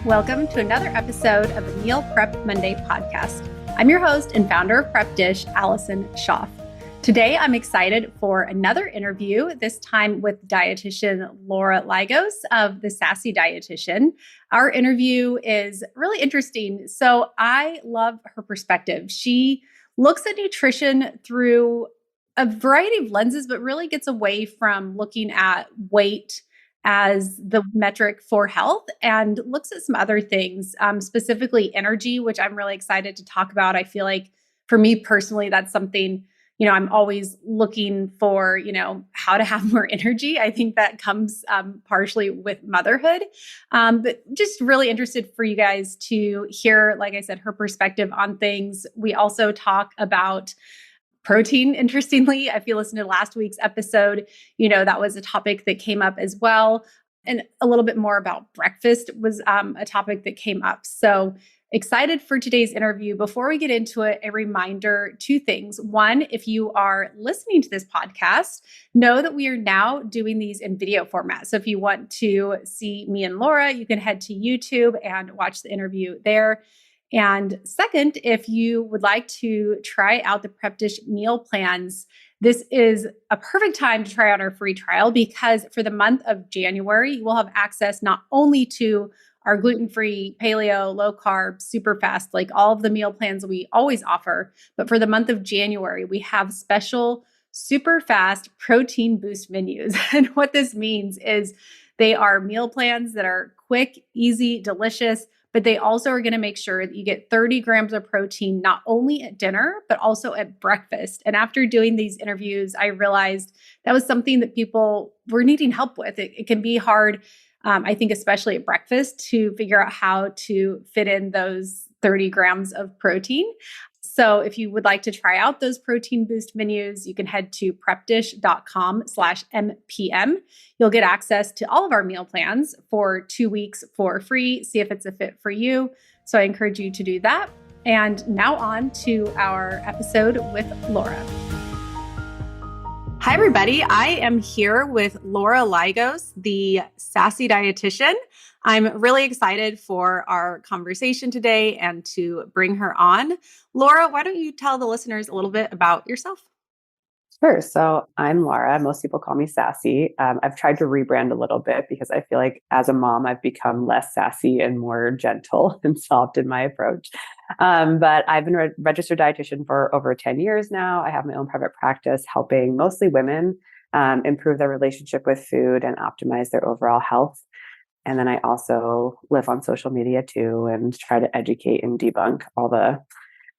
Welcome to another episode of the Meal Prep Monday podcast. I'm your host and founder of Prep Dish, Allison Schaaf. Today, I'm excited for another interview, this time with dietitian Laura Ligos of the Sassy Dietitian. Our interview is really interesting. So I love her perspective. She looks at nutrition through a variety of lenses, but really gets away from looking at weight as the metric for health and looks at some other things, specifically energy, which I'm really excited to talk about. I feel like for me personally, that's something, I'm always looking for, how to have more energy. I think that comes partially with motherhood, but just really interested for you guys to hear, like I said, her perspective on things. We also talk about protein. Interestingly, if you listened to last week's episode, that was a topic that came up as well. And a little bit more about breakfast was a topic that came up. So excited for today's interview. Before we get into it, a reminder, two things. One, if you are listening to this podcast, know that we are now doing these in video format. So if you want to see me and Laura, you can head to YouTube and watch the interview there. And second, if you would like to try out the Prep Dish meal plans, this is a perfect time to try out our free trial because for the month of January, you will have access not only to our gluten-free, paleo, low carb, super fast, like all of the meal plans we always offer. But for the month of January, we have special super fast protein boost menus. And what this means is they are meal plans that are quick, easy, delicious, but they also are going to make sure that you get 30 grams of protein, not only at dinner, but also at breakfast. And after doing these interviews, I realized that was something that people were needing help with. It can be hard, I think, especially at breakfast, to figure out how to fit in those 30 grams of protein. So if you would like to try out those protein boost menus, you can head to prepdish.com/MPM. You'll get access to all of our meal plans for 2 weeks for free. See if it's a fit for you. So I encourage you to do that. And now on to our episode with Laura. Hi, everybody. I am here with Laura Ligos, the Sassy Dietitian. I'm really excited for our conversation today and to bring her on. Laura, why don't you tell the listeners a little bit about yourself? Sure. So I'm Laura. Most people call me Sassy. I've tried to rebrand a little bit because I feel like as a mom, I've become less sassy and more gentle and soft in my approach. But I've been a registered dietitian for over 10 years now. I have my own private practice helping mostly women improve their relationship with food and optimize their overall health. And then I also live on social media too and try to educate and debunk all the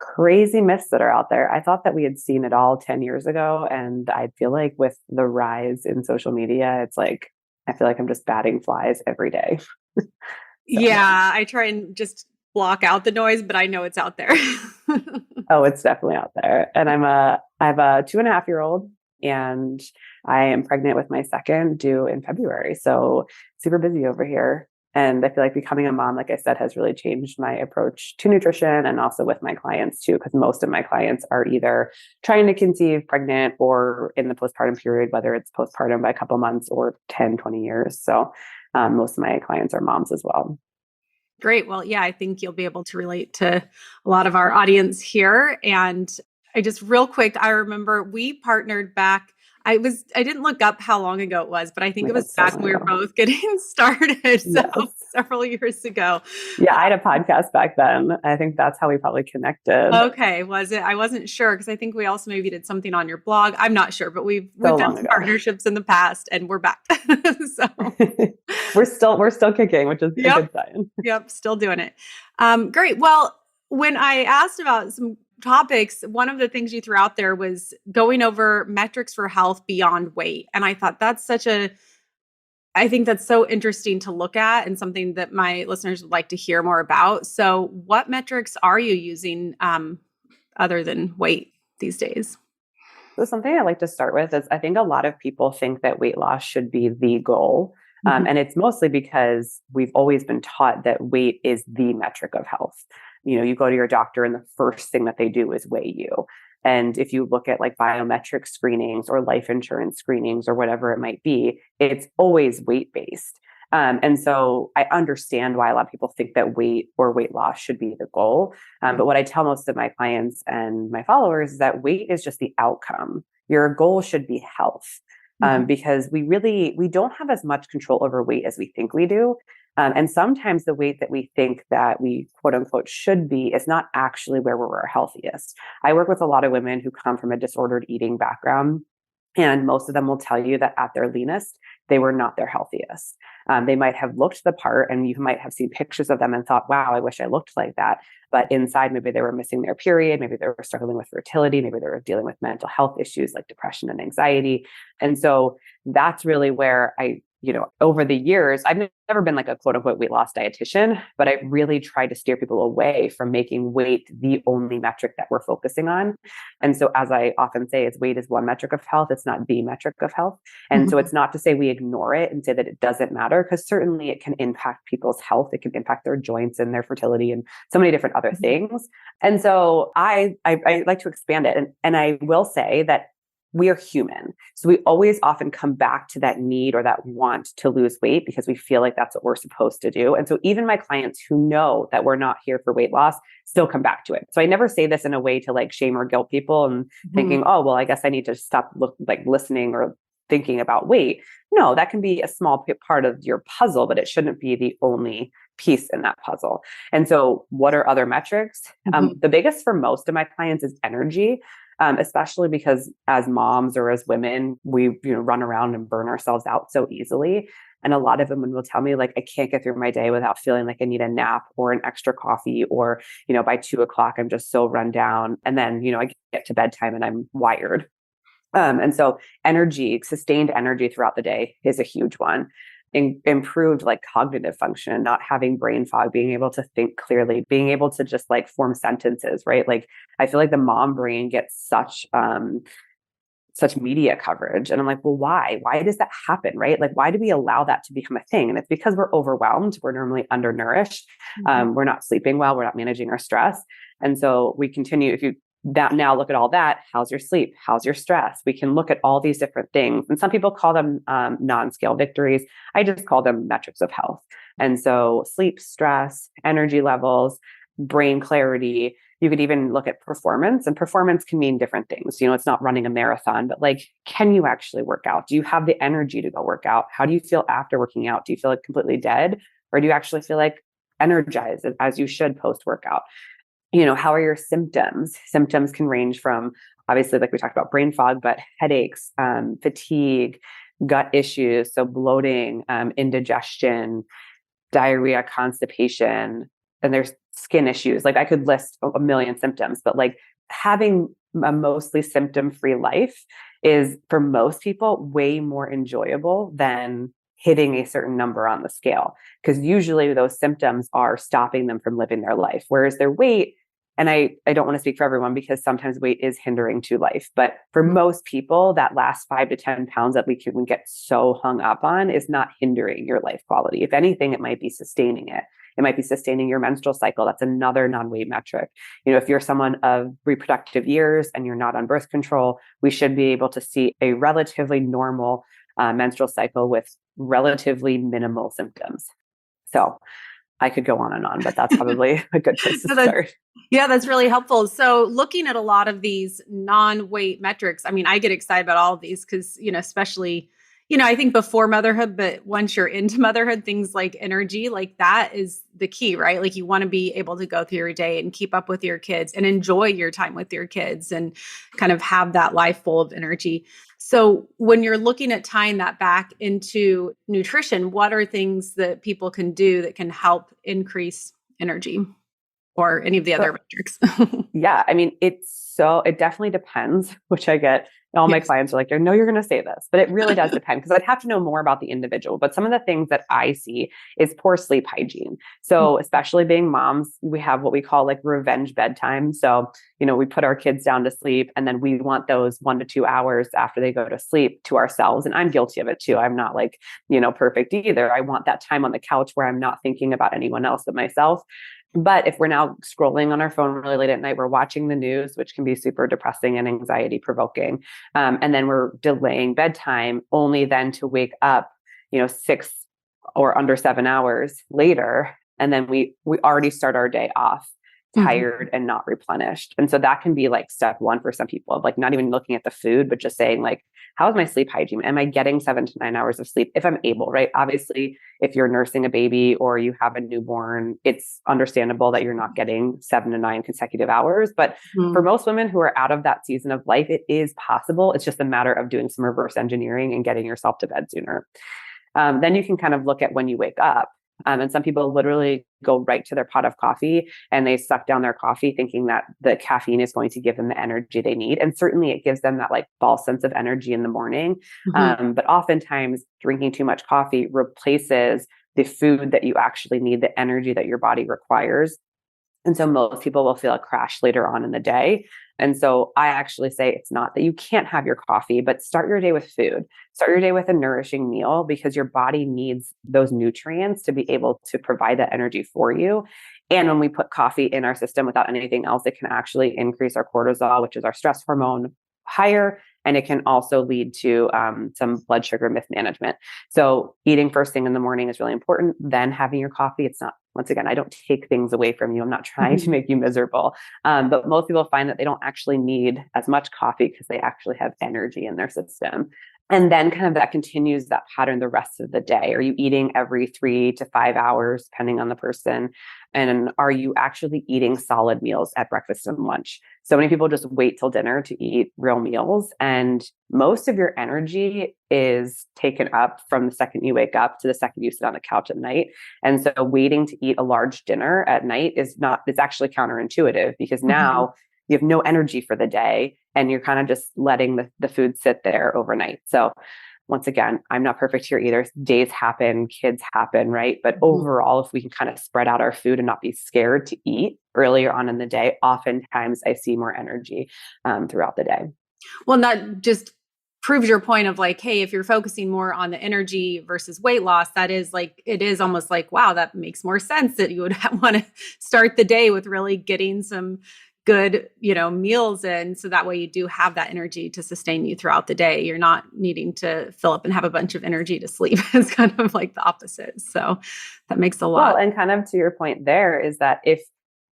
crazy myths that are out there. I thought that we had seen it all 10 years ago. And I feel like with the rise in social media, it's like, I feel like I'm just batting flies every day. Yeah, I try and just block out the noise, but I know it's out there. Oh, it's definitely out there. And I have a 2.5-year-old and I am pregnant with my second due in February. So super busy over here. And I feel like becoming a mom, like I said, has really changed my approach to nutrition and also with my clients too, because most of my clients are either trying to conceive, pregnant, or in the postpartum period, whether it's postpartum by a couple months or 10, 20 years. So most of my clients are moms as well. Great. Well, yeah, I think you'll be able to relate to a lot of our audience here. And I just real quick, I remember we partnered back. I didn't look up how long ago it was, but I think it was back when we were both getting started. So several years ago. Yeah, I had a podcast back then. I think that's how we probably connected. Okay. Was it? I wasn't sure because I think we also maybe did something on your blog. I'm not sure, but we've done some partnerships in the past and we're back. So we're still kicking, which is a good sign. Yep. Still doing it. Great. Well, when I asked about some topics, one of the things you threw out there was going over metrics for health beyond weight. And I thought I think that's so interesting to look at and something that my listeners would like to hear more about. So what metrics are you using other than weight these days? So something I like to start with is I think a lot of people think that weight loss should be the goal. And it's mostly because we've always been taught that weight is the metric of health. You go to your doctor and the first thing that they do is weigh you. And if you look at like biometric screenings or life insurance screenings or whatever it might be, it's always weight-based. And so I understand why a lot of people think that weight or weight loss should be the goal. But what I tell most of my clients and my followers is that weight is just the outcome. Your goal should be health. Because we don't have as much control over weight as we think we do. And sometimes the weight that we think that we quote unquote should be is not actually where we're healthiest. I work with a lot of women who come from a disordered eating background. And most of them will tell you that at their leanest, they were not their healthiest. They might have looked the part, and you might have seen pictures of them and thought, wow, I wish I looked like that. But inside, maybe they were missing their period. Maybe they were struggling with fertility. Maybe they were dealing with mental health issues like depression and anxiety. And so that's really where over the years, I've never been like a quote unquote weight loss dietitian, but I really tried to steer people away from making weight the only metric that we're focusing on. And so, as I often say, weight is one metric of health. It's not the metric of health. And so it's not to say we ignore it and say that it doesn't matter, because certainly it can impact people's health. It can impact their joints and their fertility and so many different other things. And so I like to expand it. And I will say that we are human. So we always often come back to that need or that want to lose weight because we feel like that's what we're supposed to do. And so even my clients who know that we're not here for weight loss still come back to it. So I never say this in a way to like shame or guilt people and thinking, oh, well, I guess I need to stop listening or thinking about weight. No, that can be a small part of your puzzle, but it shouldn't be the only piece in that puzzle. And so what are other metrics? The biggest for most of my clients is energy. Especially because as moms or as women, we run around and burn ourselves out so easily. And a lot of women will tell me like, I can't get through my day without feeling like I need a nap or an extra coffee, or, by 2:00, I'm just so run down. And then, I get to bedtime and I'm wired. And so sustained energy throughout the day is a huge one. Improved like cognitive function, not having brain fog, being able to think clearly, being able to just like form sentences, right? Like I feel like the mom brain gets such media coverage. And I'm like, well, why? Why does that happen, right? Like, why do we allow that to become a thing? And it's because we're overwhelmed. We're normally undernourished. We're not sleeping well. We're not managing our stress. And so we continue, if you now look at all that, how's your sleep? How's your stress? We can look at all these different things. And some people call them non-scale victories. I just call them metrics of health. And so sleep, stress, energy levels, brain clarity. You could even look at performance, and performance can mean different things. It's not running a marathon, but like, can you actually work out? Do you have the energy to go work out? How do you feel after working out? Do you feel like completely dead? Or do you actually feel like energized as you should post-workout? How are your symptoms? Symptoms can range from, obviously, like we talked about, brain fog, but headaches, fatigue, gut issues. So bloating, indigestion, diarrhea, constipation, and there's skin issues. Like I could list a million symptoms, but like having a mostly symptom-free life is for most people way more enjoyable than hitting a certain number on the scale. Because usually those symptoms are stopping them from living their life. Whereas their weight, and I don't want to speak for everyone because sometimes weight is hindering to life. But for most people, that last 5 to 10 pounds that we can get so hung up on is not hindering your life quality. If anything, it might be sustaining it. It might be sustaining your menstrual cycle. That's another non-weight metric. If you're someone of reproductive years and you're not on birth control, we should be able to see a relatively normal menstrual cycle with relatively minimal symptoms. So I could go on and on, but that's probably a good place to start. Yeah, that's really helpful. So looking at a lot of these non-weight metrics, I mean, I get excited about all of these because, especially, I think before motherhood, but once you're into motherhood, things like energy, like that is the key, right? Like you want to be able to go through your day and keep up with your kids and enjoy your time with your kids and kind of have that life full of energy. So when you're looking at tying that back into nutrition, what are things that people can do that can help increase energy or any of the other metrics? Yeah. I mean, it definitely depends, which I get. All my clients are like, I know you're going to say this, but it really does depend because I'd have to know more about the individual. But some of the things that I see is poor sleep hygiene. So especially being moms, we have what we call like revenge bedtime. So, we put our kids down to sleep and then we want those 1 to 2 hours after they go to sleep to ourselves. And I'm guilty of it too. I'm not like, perfect either. I want that time on the couch where I'm not thinking about anyone else but myself. But if we're now scrolling on our phone really late at night, we're watching the news, which can be super depressing and anxiety provoking. And then we're delaying bedtime only then to wake up, 6 or under 7 hours later. And then we already start our day off tired and not replenished. And so that can be like step one for some people, of like not even looking at the food, but just saying like, how is my sleep hygiene? Am I getting 7 to 9 hours of sleep if I'm able, right? Obviously, if you're nursing a baby or you have a newborn, it's understandable that you're not getting 7 to 9 consecutive hours. But for most women who are out of that season of life, it is possible. It's just a matter of doing some reverse engineering and getting yourself to bed sooner. Then you can kind of look at when you wake up. And some people literally go right to their pot of coffee and they suck down their coffee thinking that the caffeine is going to give them the energy they need. And certainly it gives them that like false sense of energy in the morning. But oftentimes drinking too much coffee replaces the food that you actually need, the energy that your body requires. And so most people will feel a crash later on in the day. And so I actually say it's not that you can't have your coffee, but start your day with food. Start your day with a nourishing meal because your body needs those nutrients to be able to provide that energy for you. And when we put coffee in our system without anything else, it can actually increase our cortisol, which is our stress hormone, higher. And it can also lead to some blood sugar mismanagement. So eating first thing in the morning is really important. Then having your coffee, it's not, once again, I don't take things away from you. I'm not trying to make you miserable. But most people find that they don't actually need as much coffee because they actually have energy in their system. And then kind of that continues that pattern the rest of the day. Are you eating every 3 to 5 hours, depending on the person? And are you actually eating solid meals at breakfast and lunch? So many people just wait till dinner to eat real meals. And most of your energy is taken up from the second you wake up to the second you sit on the couch at night. And so waiting to eat a large dinner at night it's actually counterintuitive because now you have no energy for the day and you're kind of just letting the food sit there overnight. So once again, I'm not perfect here either. Days happen, kids happen, right? But overall, if we can kind of spread out our food and not be scared to eat earlier on in the day, oftentimes I see more energy throughout the day. Well, that just proves your point of like, hey, if you're focusing more on the energy versus weight loss, that is like, it is almost like, wow, that makes more sense that you would want to start the day with really getting some good, meals in. So that way you do have that energy to sustain you throughout the day. You're not needing to fill up and have a bunch of energy to sleep. It's kind of like the opposite. So that makes a lot. Well, and kind of to your point there is that if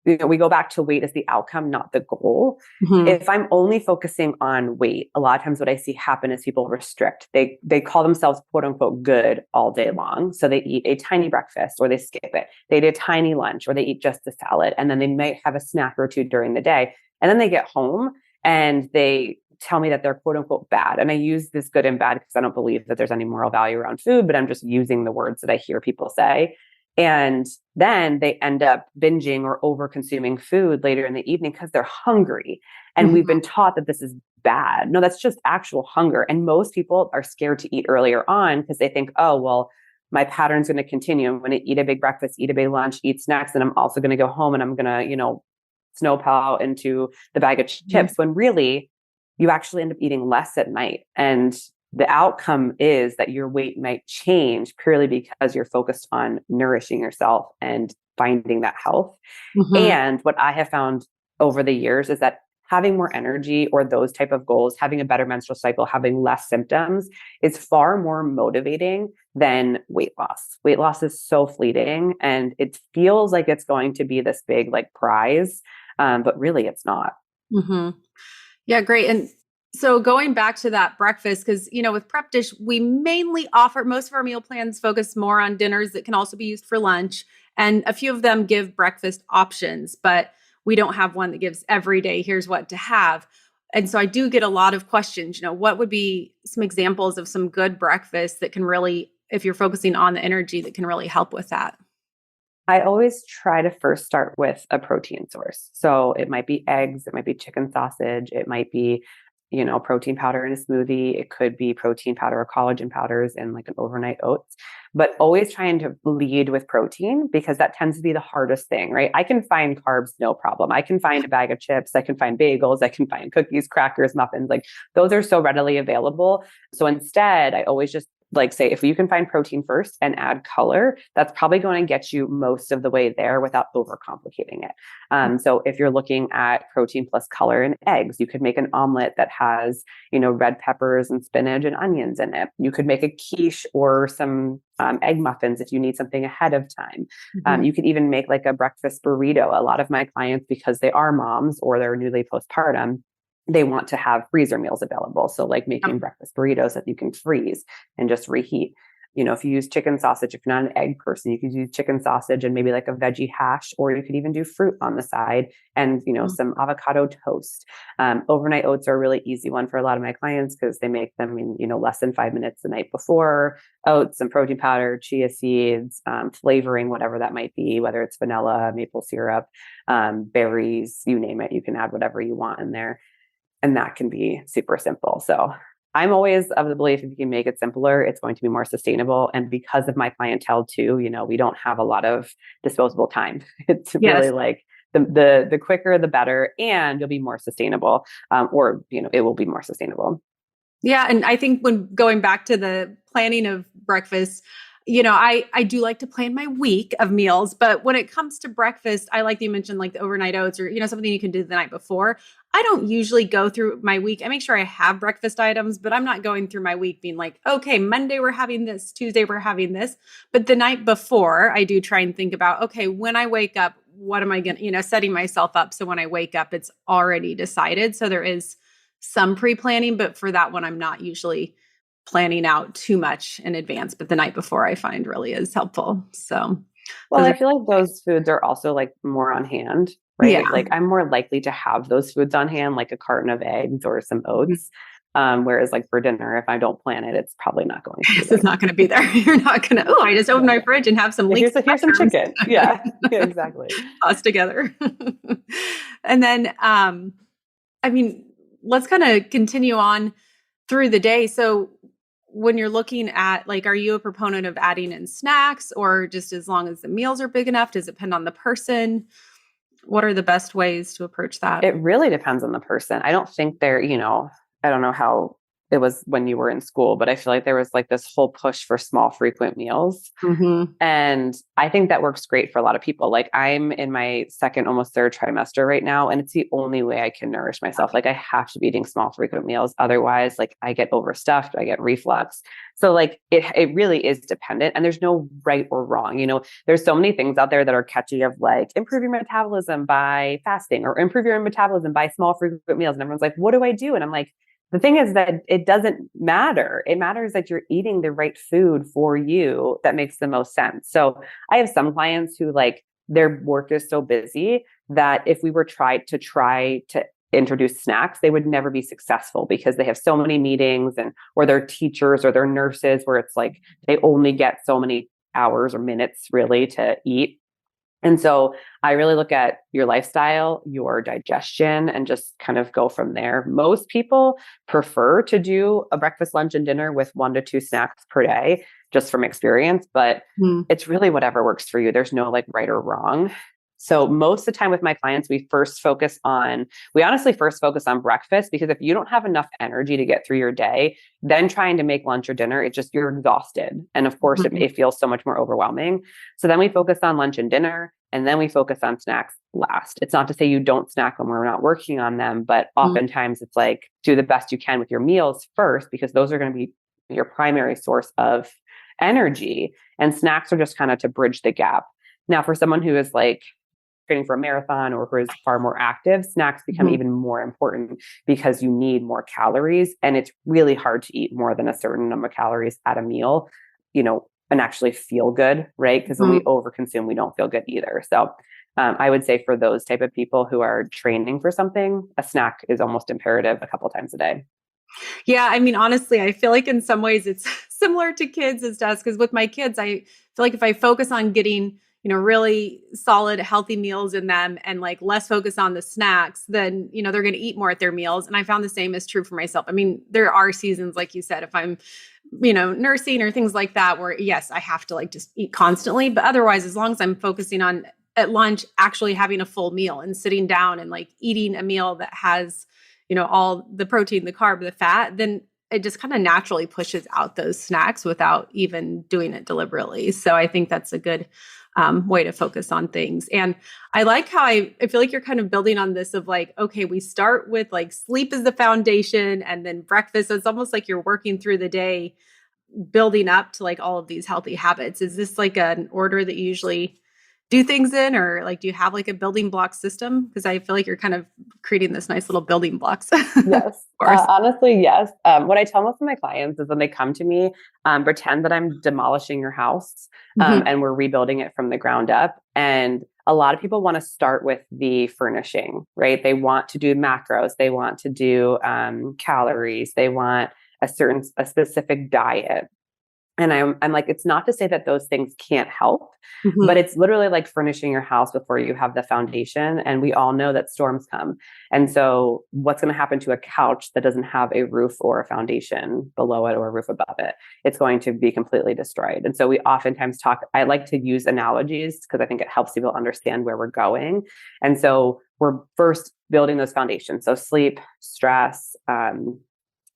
we go back to weight as the outcome, not the goal. If I'm only focusing on weight, a lot of times what I see happen is people restrict. They call themselves quote unquote good all day long. So they eat a tiny breakfast or they skip it. They eat a tiny lunch or they eat just a salad. And then they might have a snack or two during the day. And then they get home and they tell me that they're quote unquote bad. And I use this good and bad because I don't believe that there's any moral value around food, but I'm just using the words that I hear people say. And then they end up binging or over consuming food later in the evening because they're hungry. And we've been taught that this is bad. No, that's just actual hunger. And most people are scared to eat earlier on because they think, oh, well, my pattern's going to continue. I'm going to eat a big breakfast, eat a big lunch, eat snacks. And I'm also going to go home and I'm going to, snowplow into the bag of chips when really you actually end up eating less at night. And the outcome is that your weight might change purely because you're focused on nourishing yourself and finding that health. And what I have found over the years is that having more energy or those type of goals, having a better menstrual cycle, having less symptoms is far more motivating than weight loss. Weight loss is so fleeting and it feels like it's going to be this big like prize, but really it's not. Yeah, great. And so going back to that breakfast, because, with Prep Dish, we mainly offer, most of our meal plans focus more on dinners that can also be used for lunch. And a few of them give breakfast options, but we don't have one that gives every day, here's what to have. And so I do get a lot of questions, what would be some examples of some good breakfasts that can really, if you're focusing on the energy, that can really help with that? I always try to first start with a protein source. So it might be eggs, it might be chicken sausage, it might be protein powder in a smoothie. It could be protein powder or collagen powders in like an overnight oats, but always trying to lead with protein because that tends to be the hardest thing, right? I can find carbs, no problem. I can find a bag of chips. I can find bagels. I can find cookies, crackers, muffins. Like those are so readily available. So instead, I always just like say, if you can find protein first and add color, that's probably going to get you most of the way there without overcomplicating it. So if you're looking at protein plus color in eggs, you could make an omelet that has, red peppers and spinach and onions in it. You could make a quiche or some egg muffins if you need something ahead of time. You could even make like a breakfast burrito. A lot of my clients, because they are moms or they're newly postpartum, they want to have freezer meals available. So like making breakfast burritos that you can freeze and just reheat. If you use chicken sausage, if you're not an egg person, you could use chicken sausage and maybe like a veggie hash, or you could even do fruit on the side and, some avocado toast. Overnight oats are a really easy one for a lot of my clients because they make them in, less than 5 minutes the night before. Oats, some protein powder, chia seeds, flavoring, whatever that might be, whether it's vanilla, maple syrup, berries, you name it, you can add whatever you want in there. And that can be super simple. So I'm always of the belief if you can make it simpler, it's going to be more sustainable. And because of my clientele too, we don't have a lot of disposable time. It's really like the quicker, the better, and you'll be more sustainable, or, it will be more sustainable. Yeah. And I think when going back to the planning of breakfast, I do like to plan my week of meals, but when it comes to breakfast, I like that you mentioned like the overnight oats or, something you can do the night before. I don't usually go through my week. I make sure I have breakfast items, but I'm not going through my week being like, okay, Monday we're having this, Tuesday we're having this. But the night before, I do try and think about, okay, when I wake up, what am I going to, setting myself up. So when I wake up, it's already decided. So there is some pre-planning, but for that one, I'm not usually planning out too much in advance, but the night before I find really is helpful. So, well, I feel like those foods are also like more on hand, right? Yeah. Like I'm more likely to have those foods on hand, like a carton of eggs or some oats. Whereas like for dinner, if I don't plan it, it's probably not going to be there. It's not going to be there. You're not going to, I just opened my fridge and have some here's some chicken. Yeah, exactly. Us together. And then, let's kind of continue on through the day. So when you're looking at like, are you a proponent of adding in snacks or just as long as the meals are big enough? Does it depend on the person? What are the best ways to approach that? It really depends on the person. I don't think they're, I don't know how it was when you were in school, but I feel like there was like this whole push for small, frequent meals. And I think that works great for a lot of people. Like I'm in my second, almost third trimester right now, and it's the only way I can nourish myself. Like I have to be eating small, frequent meals. Otherwise, like I get overstuffed, I get reflux. So like it really is dependent, and there's no right or wrong. There's so many things out there that are catchy of like improve your metabolism by fasting or improve your metabolism by small, frequent meals. And everyone's like, what do I do? And I'm like, the thing is that it doesn't matter. It matters that you're eating the right food for you that makes the most sense. So I have some clients who like their work is so busy that if we were try to introduce snacks, they would never be successful because they have so many meetings or they're teachers or they're nurses where it's like they only get so many hours or minutes really to eat. And so I really look at your lifestyle, your digestion, and just kind of go from there. Most people prefer to do a breakfast, lunch, and dinner with 1 to 2 snacks per day, just from experience, but it's really whatever works for you. There's no like right or wrong. So most of the time with my clients, we honestly first focus on breakfast, because if you don't have enough energy to get through your day, then trying to make lunch or dinner, you're exhausted. And of course, it feels so much more overwhelming. So then we focus on lunch and dinner, and then we focus on snacks last. It's not to say you don't snack when we're not working on them, but oftentimes it's like do the best you can with your meals first, because those are going to be your primary source of energy. And snacks are just kind of to bridge the gap. Now, for someone who is like training for a marathon or who is far more active, snacks become even more important because you need more calories, and it's really hard to eat more than a certain number of calories at a meal, and actually feel good, right? Because when we overconsume, we don't feel good either. So I would say for those type of people who are training for something, a snack is almost imperative a couple times a day. Yeah. Honestly, I feel like in some ways it's similar to kids as to us, because with my kids, I feel like if I focus on getting really solid, healthy meals in them and like less focus on the snacks, then, they're going to eat more at their meals. And I found the same is true for myself. There are seasons, like you said, if I'm, nursing or things like that, where yes, I have to like just eat constantly. But otherwise, as long as I'm focusing on at lunch, actually having a full meal and sitting down and like eating a meal that has, all the protein, the carb, the fat, then it just kind of naturally pushes out those snacks without even doing it deliberately. So I think that's a good way to focus on things. And I like how I feel like you're kind of building on this of like, okay, we start with like sleep is the foundation and then breakfast. So it's almost like you're working through the day, building up to like all of these healthy habits. Is this like an order that you usually do things in, or like, do you have like a building block system? Because I feel like you're kind of creating this nice little building blocks. Yes. Honestly, yes. What I tell most of my clients is when they come to me, pretend that I'm demolishing your house and we're rebuilding it from the ground up. And a lot of people want to start with the furnishing, right? They want to do macros. They want to do calories. They want a specific diet. And I'm like, it's not to say that those things can't help, but it's literally like furnishing your house before you have the foundation. And we all know that storms come. And so what's going to happen to a couch that doesn't have a roof or a foundation below it or a roof above it? It's going to be completely destroyed. And so we oftentimes I like to use analogies because I think it helps people understand where we're going. And so we're first building those foundations. So sleep, stress,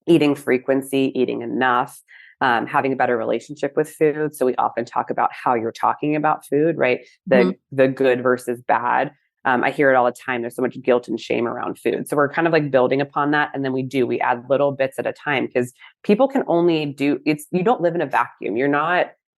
eating frequency, eating enough, having a better relationship with food. So we often talk about how you're talking about food, right? The good versus bad. I hear it all the time. There's so much guilt and shame around food. So we're kind of like building upon that. And then we add little bits at a time because people can only you don't live in a vacuum.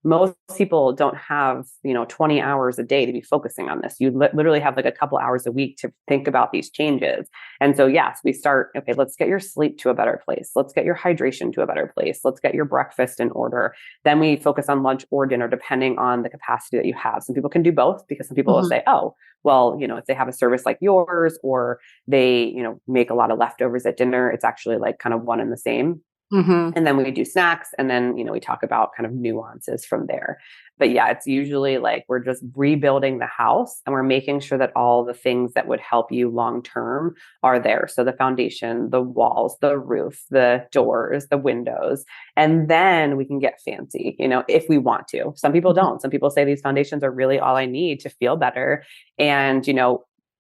Most people don't have, 20 hours a day to be focusing on this. You literally have like a couple hours a week to think about these changes. And so, yes, we start, okay, let's get your sleep to a better place. Let's get your hydration to a better place. Let's get your breakfast in order. Then we focus on lunch or dinner, depending on the capacity that you have. Some people can do both because some people will say, oh, well, if they have a service like yours or they, make a lot of leftovers at dinner, it's actually like kind of one and the same. And then we do snacks and then, we talk about kind of nuances from there. But yeah, it's usually like we're just rebuilding the house and we're making sure that all the things that would help you long-term are there. So the foundation, the walls, the roof, the doors, the windows, and then we can get fancy, if we want to. Some people don't. Some people say these foundations are really all I need to feel better. And,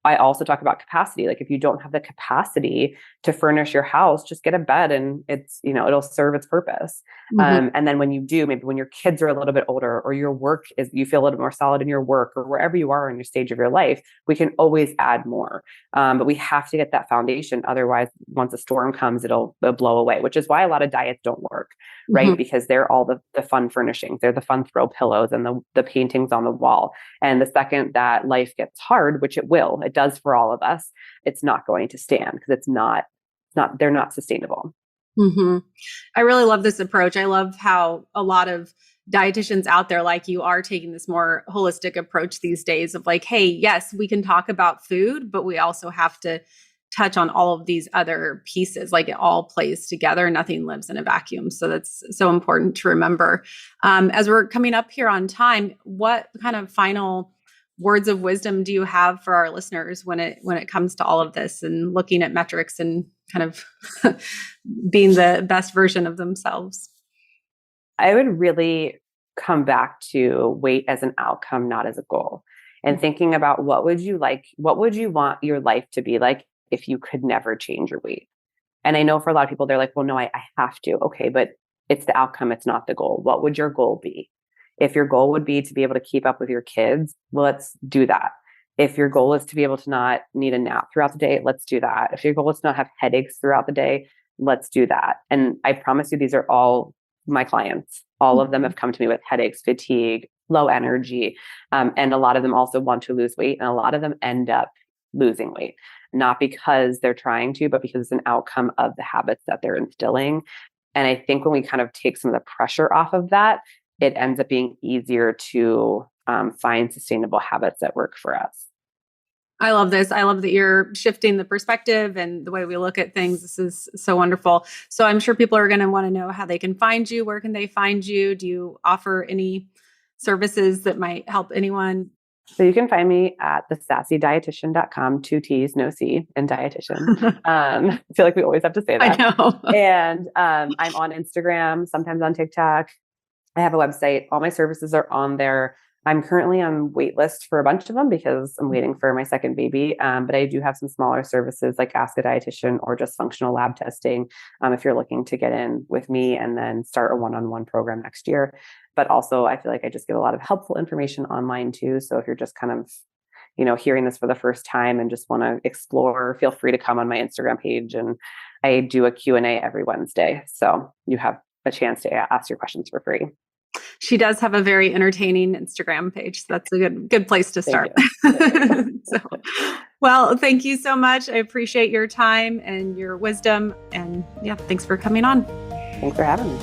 I also talk about capacity. Like if you don't have the capacity to furnish your house, just get a bed and it's, it'll serve its purpose. And then when you do, maybe when your kids are a little bit older or your work you feel a little more solid in your work or wherever you are in your stage of your life, we can always add more. But we have to get that foundation. Otherwise, once a storm comes, it'll blow away, which is why a lot of diets don't work, right? Because they're all the fun furnishings. They're the fun throw pillows and the paintings on the wall. And the second that life gets hard, which it will, it does for all of us, it's not going to stand because they're not sustainable. I really love this approach. I love how a lot of dietitians out there like you are taking this more holistic approach these days of like, hey, yes, we can talk about food, but we also have to touch on all of these other pieces. Like it all plays together. Nothing lives in a vacuum. So that's so important to remember. As we're coming up here on time, what kind of final words of wisdom do you have for our listeners when it comes to all of this and looking at metrics and kind of being the best version of themselves? I would really come back to weight as an outcome, not as a goal, and thinking about what would you want your life to be like if you could never change your weight? And I know for a lot of people, they're like, well, no, I have to. Okay, but it's the outcome. It's not the goal. What would your goal be? If your goal would be to be able to keep up with your kids, well, let's do that. If your goal is to be able to not need a nap throughout the day, let's do that. If your goal is to not have headaches throughout the day, let's do that. And I promise you, these are all my clients. All of them have come to me with headaches, fatigue, low energy. And a lot of them also want to lose weight. And a lot of them end up losing weight, not because they're trying to, but because it's an outcome of the habits that they're instilling. And I think when we kind of take some of the pressure off of that, it ends up being easier to find sustainable habits that work for us. I love this. I love that you're shifting the perspective and the way we look at things. This is so wonderful. So I'm sure people are going to want to know how they can find you. Where can they find you? Do you offer any services that might help anyone? So you can find me at the sassydietitian.com, 2 T's, no C in dietitian. I feel like we always have to say that. I know. And I'm on Instagram, sometimes on TikTok. I have a website. All my services are on there. I'm currently on wait list for a bunch of them because I'm waiting for my second baby. But I do have some smaller services like Ask a Dietitian or just functional lab testing if you're looking to get in with me and then start a one-on-one program next year. But also, I feel like I just give a lot of helpful information online too. So if you're just kind of hearing this for the first time and just want to explore, feel free to come on my Instagram page. And I do a Q&A every Wednesday. So you have a chance to ask your questions for free. She does have a very entertaining Instagram page. So that's a good place to start. Well, thank you so much. I appreciate your time and your wisdom. And thanks for coming on. Thanks for having me.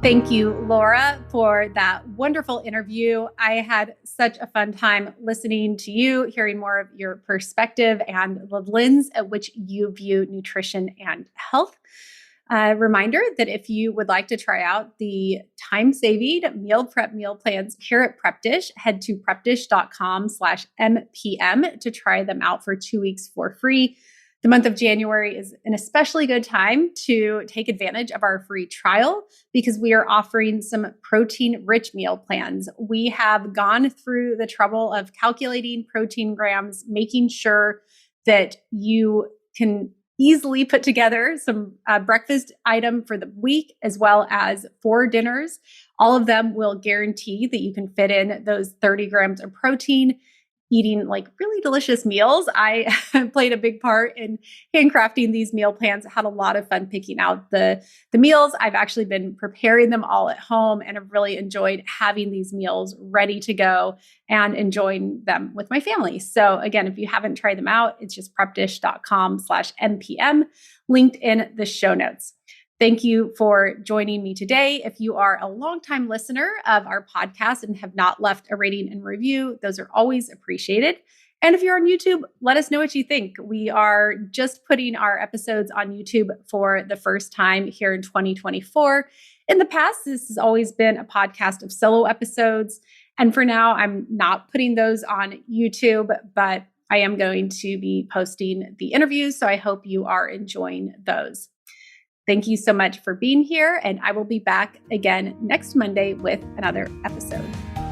Thank you, Laura, for that wonderful interview. I had such a fun time listening to you, hearing more of your perspective and the lens at which you view nutrition and health. A reminder that if you would like to try out the time-saving meal prep meal plans here at Prep Dish, head to prepdish.com/MPM to try them out for 2 weeks for free. The month of January is an especially good time to take advantage of our free trial because we are offering some protein-rich meal plans. We have gone through the trouble of calculating protein grams, making sure that you can easily put together some breakfast item for the week as well as 4 dinners. All of them will guarantee that you can fit in those 30 grams of protein, eating like really delicious meals. I played a big part in handcrafting these meal plans. I had a lot of fun picking out the meals. I've actually been preparing them all at home and have really enjoyed having these meals ready to go and enjoying them with my family. So again, if you haven't tried them out, it's just prepdish.com/MPM, linked in the show notes. Thank you for joining me today. If you are a longtime listener of our podcast and have not left a rating and review, those are always appreciated. And if you're on YouTube, let us know what you think. We are just putting our episodes on YouTube for the first time here in 2024. In the past, this has always been a podcast of solo episodes. And for now, I'm not putting those on YouTube, but I am going to be posting the interviews. So I hope you are enjoying those. Thank you so much for being here, and I will be back again next Monday with another episode.